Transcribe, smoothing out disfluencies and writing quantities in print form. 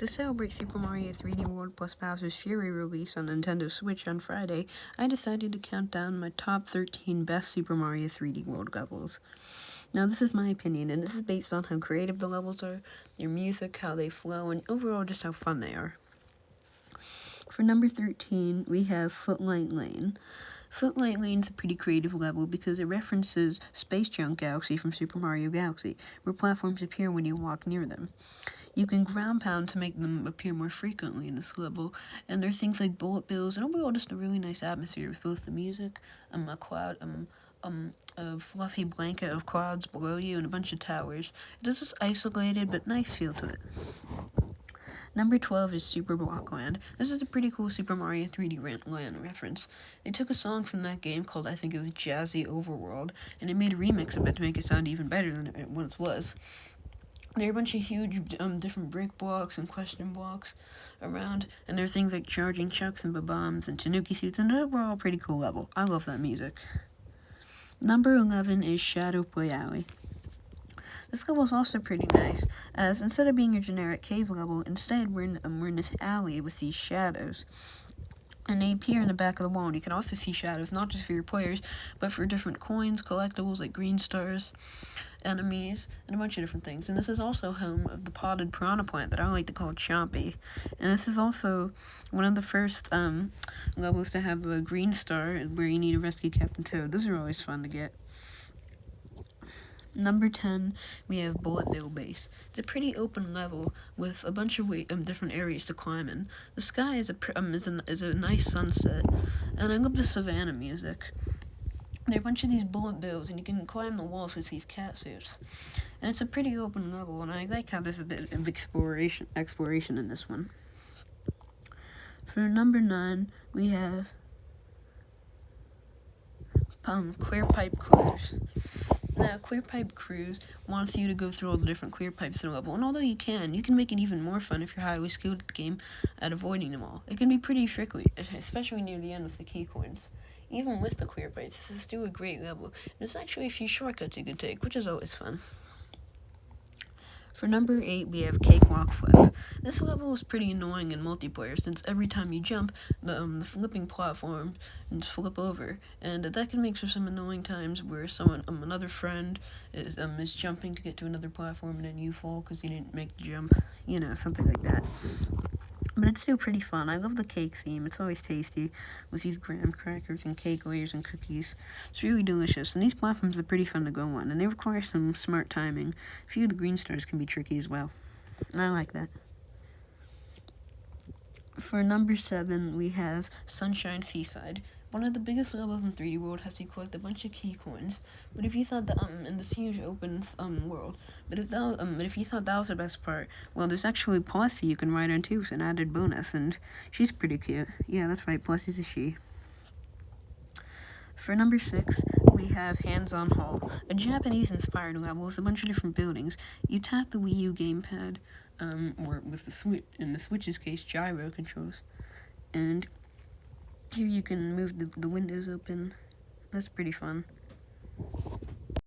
To celebrate Super Mario 3D World plus Bowser's Fury release on Nintendo Switch on Friday, I decided to count down my top 13 best Super Mario 3D World levels. Now, this is my opinion, and this is based on how creative the levels are, their music, how they flow, and overall just how fun they are. For number 13, we have Footlight Lane. Footlight Lane's a pretty creative level because it references Space Junk Galaxy from Super Mario Galaxy, where platforms appear when you walk near them. You can ground pound to make them appear more frequently in this level, and there are things like bullet bills, and overall just a really nice atmosphere with both the music, a fluffy blanket of clouds below you, and a bunch of towers. It has this isolated but nice feel to it. Number 12 is Super Blockland. This is a pretty cool Super Mario 3D Land reference. They took a song from that game called, I think it was Jazzy Overworld, and they made a remix of it to make it sound even better than it once was. There are a bunch of huge different brick blocks and question blocks around, and there are things like charging chucks and bombs and tanuki suits, and overall pretty cool level. I love that music. Number 11 is Shadow Play Alley. This level is also pretty nice, as instead of being your generic cave level, instead we're in this alley with these shadows. And they appear in the back of the wall, and you can also see shadows, not just for your players, but for different coins, collectibles like green stars, enemies, and a bunch of different things. And this is also home of the potted piranha plant that I like to call Chompy. And this is also one of the first levels to have a green star, where you need to rescue Captain Toad. Those are always fun to get. Number 10, we have Bullet Bill Base. It's a pretty open level with a bunch of different areas to climb in. The sky is a nice sunset, and I love the savannah music. There are a bunch of these bullet bills, and you can climb the walls with these cat suits. And it's a pretty open level, and I like how there's a bit of exploration in this one. For number 9, we have Clear Pipe Cruise. Now, Clear Pipe Cruise wants you to go through all the different clear pipes in a level, and although you can make it even more fun if you're highly skilled at the game at avoiding them all. It can be pretty tricky, especially near the end with the key coins. Even with the clear pipes, this is still a great level, and there's actually a few shortcuts you can take, which is always fun. For number 8, we have Cakewalk Flip. This level is pretty annoying in multiplayer, since every time you jump, the flipping platform flip over, and that can make for some annoying times where another friend is jumping to get to another platform, and then you fall because you didn't make the jump, something like that. But it's still pretty fun. I love the cake theme. It's always tasty with these graham crackers and cake layers and cookies. It's really delicious, and these platforms are pretty fun to go on, and they require some smart timing. A few of the green stars can be tricky as well, and I like that. For number 7, we have Sunshine Seaside. One of the biggest levels in 3D World has to collect a bunch of key coins. But if you thought that in this huge open world, but if you thought that was the best part, well, there's actually Plessy you can ride on too, so an added bonus, and she's pretty cute. Yeah, that's right, Plessy's a she. For number 6, we have Handson Hall, a Japanese-inspired level with a bunch of different buildings. You tap the Wii U gamepad, or with the Switch, in the Switch's case, gyro controls, and here you can move the windows open. That's pretty fun.